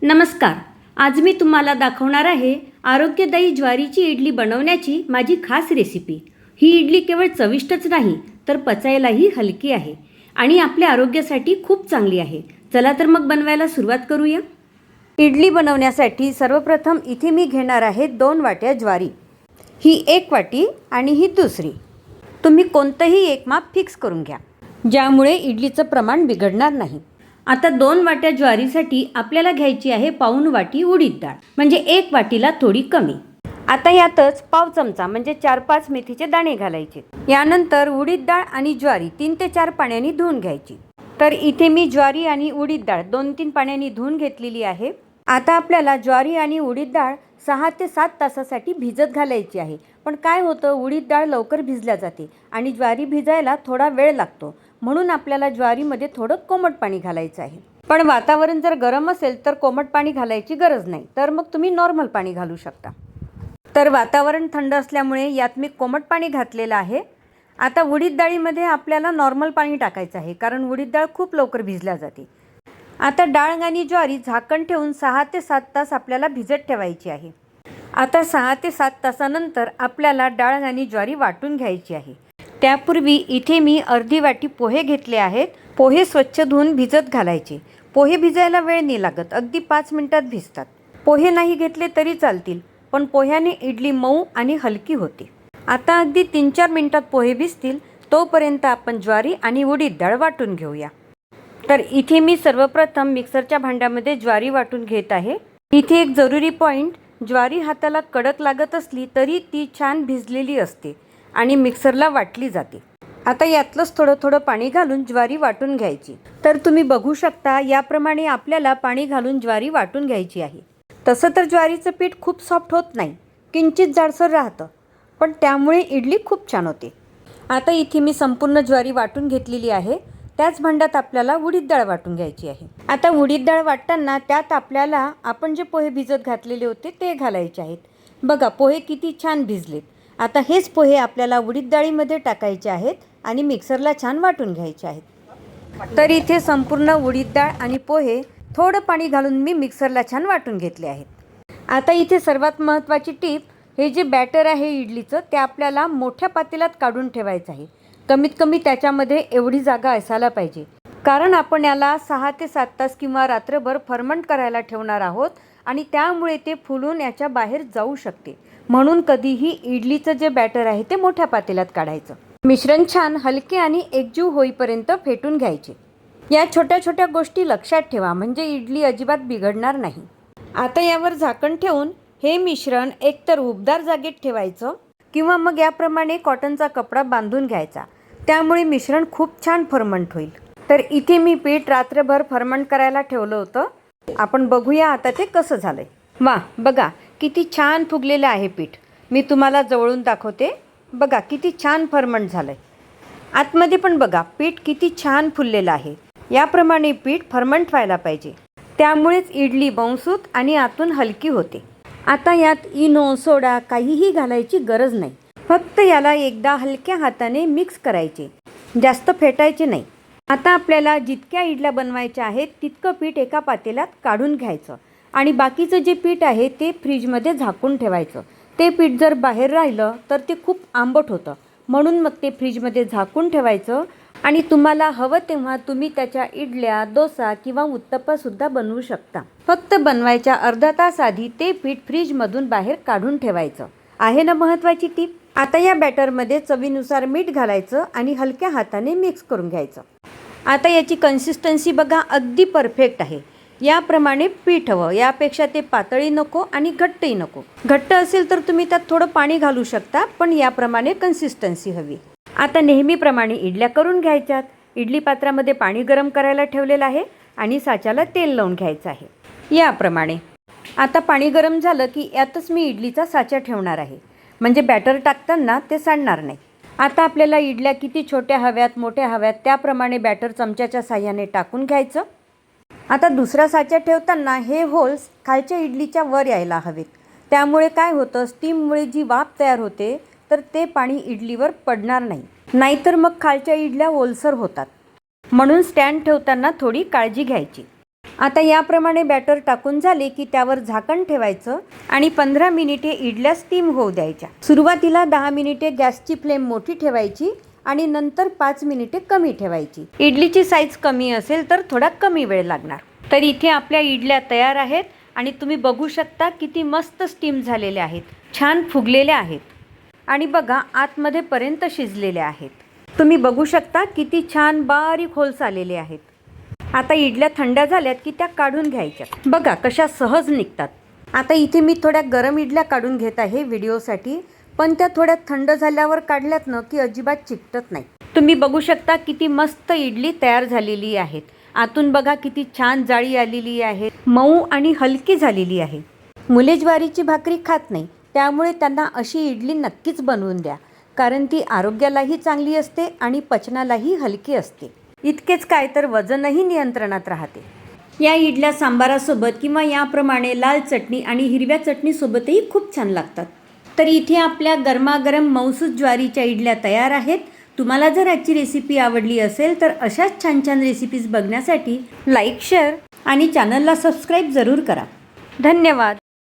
नमस्कार. आज मी तुम्हाला दाखवणार आहे आरोग्यदायी ज्वारीची इडली बनवण्याची माझी खास रेसिपी. ही इडली केवळ चविष्टच नाही तर पचायलाही हलकी आहे आणि आपल्या आरोग्यासाठी खूप चांगली आहे. चला तर मग बनवायला सुरुवात करूया. इडली बनवण्यासाठी सर्वप्रथम इथे मी घेणार आहे 2 वाट्या ज्वारी. ही 1 वाटी आणि ही दुसरी. तुम्ही कोणतंही एक माप फिक्स करून घ्या, ज्यामुळे इडलीचं प्रमाण बिघडणार नाही. आता 2 वाट्या ज्वारीसाठी आपल्याला घ्यायची आहे पाऊण वाटी उडीद डाळ, म्हणजे 1 वाटीला थोडी कमी. आता यातच पाव चमचा म्हणजे 4-5 मेथीचे दाणे घालायचे. यानंतर उडीद डाळ आणि ज्वारी 3 ते 4 पाण्याने धुवून घ्यायची. तर इथे मी ज्वारी आणि उडीद डाळ 2-3 पाण्याने धुवून घेतलेली आहे. आता आपल्याला ज्वारी आणि उडीद डाळ 6 ते 7 तासासाठी भिजत घालायची आहे. पण काय होतं, उडीद डाळ लवकर भिजल्या जाते आणि ज्वारी भिजायला थोडा वेळ लागतो. म्हणून आपल्याला ज्वारीमध्ये थोडं कोमट पाणी घालायचं आहे. पण वातावरण जर गरम असेल तर कोमट पाणी घालायची गरज नाही, तर मग तुम्ही नॉर्मल पाणी घालू शकता. तर वातावरण थंड असल्यामुळे यात मी कोमट पाणी घातलेलं आहे. आता उडीद डाळीमध्ये आपल्याला नॉर्मल पाणी टाकायचं आहे, कारण उडीद डाळ खूप लवकर भिजल्या जाते. आता डाळ आणि ज्वारी झाकण ठेवून 6 ते 7 तास आपल्याला भिजत ठेवायची आहे. आता 6 ते 7 तासानंतर आपल्याला डाळ आणि ज्वारी वाटून घ्यायची आहे. त्यापूर्वी इथे मी अर्धी वाटी पोहे घेतले आहेत. पोहे स्वच्छ धुवून भिजत घालायचे. पोहे भिजायला वेळ नाही लागत, अगदी 5 मिनिटात भिजतात. पोहे नाही घेतले तरी चालतील, पण पोह्याने इडली मऊ आणि हलकी होते. आता अगदी 3-4 मिनिटात पोहे भिजतील, तोपर्यंत आपण ज्वारी आणि उडीद डाळ वाटून घेऊया. तर इथे मी सर्वप्रथम मिक्सरच्या भांड्यामध्ये ज्वारी वाटून घेत आहे. इथे एक जरुरी पॉईंट, ज्वारी हाताला कडक लागत असली तरी ती छान भिजलेली असते आणि मिक्सरला वाटली जाते. आता यातलंच थोडं थोडं पाणी घालून ज्वारी वाटून घ्यायची. तर तुम्ही बघू शकता, याप्रमाणे आपल्याला पाणी घालून ज्वारी वाटून घ्यायची आहे. तसं तर ज्वारीचं पीठ खूप सॉफ्ट होत नाही, किंचित जाडसर राहतं, पण त्यामुळे इडली खूप छान होते. आता इथे मी संपूर्ण ज्वारी वाटून घेतलेली आहे. त्याच भांड्यात आपल्याला उडीद डाळ वाटून घ्यायची आहे. आता उडीद डाळ वाटताना त्यात आपल्याला आपण जे पोहे भिजत घातलेले होते ते घालायचे आहेत. बघा, पोहे किती छान भिजलेत. आता हेच पोहे आपल्याला उडीद डाळीमध्ये टाकायचे आहेत आणि मिक्सरला छान वाटून घ्यायचे आहेत. तर इथे संपूर्ण उडीद डाळ आणि पोहे थोडं पाणी घालून मी मिक्सरला छान वाटून घेतले आहेत. आता इथे सर्वात महत्त्वाची टीप, हे जे बॅटर आहे इडलीचं ते आपल्याला मोठ्या पातेल्यात काढून ठेवायचं आहे. कमीत कमी त्याच्यामध्ये एवढी जागा असायला पाहिजे, कारण आपण याला 6 ते 7 तास किंवा रात्रभर फर्मंट करायला ठेवणार आहोत आणि त्यामुळे ते फुलून याच्या बाहेर जाऊ शकते. म्हणून कधीही इडलीचं जे बॅटर आहे ते मोठ्या पातेल्यात काढायचं. मिश्रण छान हलके आणि एकजीव होईपर्यंत फेटून घ्यायचे. या छोट्या छोट्या गोष्टी लक्षात ठेवा, म्हणजे इडली अजिबात बिघडणार नाही. आता यावर झाकण ठेवून हे मिश्रण एकतर उबदार जागेत ठेवायचं किंवा मग याप्रमाणे कॉटनचा कपडा बांधून घ्यायचा. त्यामुळे मिश्रण खूप छान फर्मंट होईल. तर इथे मी पीठ रात्रभर फर्मंट करायला ठेवलं होतं. आपण बघूया आता ते कसं झालंय. वा, बघा किती छान फुगलेलं आहे पीठ. मी तुम्हाला जवळून दाखवते. बघा किती छान फर्मंट झालंय. आतमध्ये पण बघा, पीठ किती छान फुललेलं आहे. याप्रमाणे पीठ फर्मंट व्हायला पाहिजे, त्यामुळेच इडली मऊसूत आणि आतून हलकी होते. आता यात इनो, सोडा काहीही घालायची गरज नाही. फक्त याला एकदा हलक्या हाताने मिक्स करायचे, जास्त फेटायचे नाही. आता आपल्याला जितक्या इडल्या बनवायच्या आहेत तितकं पीठ एका पातेल्यात काढून घ्यायचं आणि बाकीचं जे पीठ आहे ते फ्रीजमध्ये झाकून ठेवायचं. ते पीठ जर बाहेर राहिलं तर ते खूप आंबट होतं, म्हणून मग ते फ्रीजमध्ये झाकून ठेवायचं आणि तुम्हाला हवं तेव्हा तुम्ही त्याच्या इडल्या, डोसा किंवा उत्तप्पासुद्धा बनवू शकता. फक्त बनवायच्या अर्धा तास आधी ते पीठ फ्रीजमधून बाहेर काढून ठेवायचं. आहे ना महत्त्वाची टीप. आता या बॅटरमध्ये चवीनुसार मीठ घालायचं आणि हलक्या हाताने मिक्स करून घ्यायचं. आता याची कन्सिस्टन्सी बघा, अगदी परफेक्ट आहे. याप्रमाणे पीठ हवं, यापेक्षा ते पातळी नको आणि घट्टही नको. घट्ट असेल तर तुम्ही त्यात थोडं पाणी घालू शकता, पण याप्रमाणे कन्सिस्टन्सी हवी. आता नेहमीप्रमाणे इडल्या करून घ्यायच्यात. इडली पात्रामध्ये पाणी गरम करायला ठेवलेलं आहे आणि साच्याला तेल लावून घ्यायचं आहे याप्रमाणे. आता पाणी गरम झालं की यातच मी इडलीचा साचा ठेवणार आहे, म्हणजे बॅटर टाकताना ते सांडणार नाही. आता आपल्याला इडल्या किती छोट्या हव्यात, मोठ्या हव्यात त्याप्रमाणे बॅटर चमच्याच्या साह्याने टाकून घ्यायचं. आता दुसरा साचा ठेवताना हे होल्स खालच्या इडलीच्या वर यायला हवेत. त्यामुळे काय होतं, स्टीममुळे जी वाफ तयार होते तर ते पाणी इडलीवर पडणार नाही, नाहीतर मग खालच्या इडल्या ओलसर होतात. म्हणून स्टँड ठेवताना थोडी काळजी घ्यायची. आता याप्रमाणे बॅटर टाकून झाले की त्यावर झाकण ठेवायचं आणि 15 मिनिटे इडल्या स्टीम होऊ द्यायच्या. सुरुवातीला 10 मिनिटे गॅसची फ्लेम मोठी ठेवायची आणि नंतर 5 मिनिटे कमी ठेवायची. इडलीची साईज कमी असेल तर थोडा कमी वेळ लागणार. तर इथे आपल्या इडल्या तयार आहेत आणि तुम्ही बघू शकता किती मस्त स्टीम झालेल्या आहेत, छान फुगलेल्या आहेत आणि बघा आतमध्ये पर्यंत शिजलेल्या आहेत. तुम्ही बघू शकता किती छान बारीक होल्स आलेले आहेत. आता इडल्या थंड झाल्यात की त्या काढून घ्यायच्या. बघा कशा सहज निघतात. आता इथे मी थोड्या गरम इडल्या काढून घेत आहे व्हिडिओसाठी, पण त्या थोड्या थंड झाल्यावर काढल्यात ना की अजिबात चिकटत नाही. तुम्ही बघू शकता किती मस्त इडली तयार झालेली आहेत. आतून बघा किती छान जाळी आलेली आहे, मऊ आणि हलकी झालेली आहे. मुले ज्वारीची भाकरी खात नाही, त्यामुळे त्यांना अशी इडली नक्कीच बनवून द्या, कारण ती आरोग्यालाही चांगली असते आणि पचनालाही हलकी असते. इतकेच काय तर वजनही नियंत्रणात राहते. या इडल्या सांबारासोबत किंवा याप्रमाणे लाल चटणी आणि हिरव्या चटणीसोबतही खूप छान लागतात. तर इथे आपल्या गरमागरम मऊसूत ज्वारीच्या इडल्या तयार आहेत. तुम्हाला जर आजची रेसिपी आवडली असेल तर अशाच छान छान रेसिपीज बघण्यासाठी लाईक, शेअर आणि चॅनलला सबस्क्राईब जरूर करा. धन्यवाद.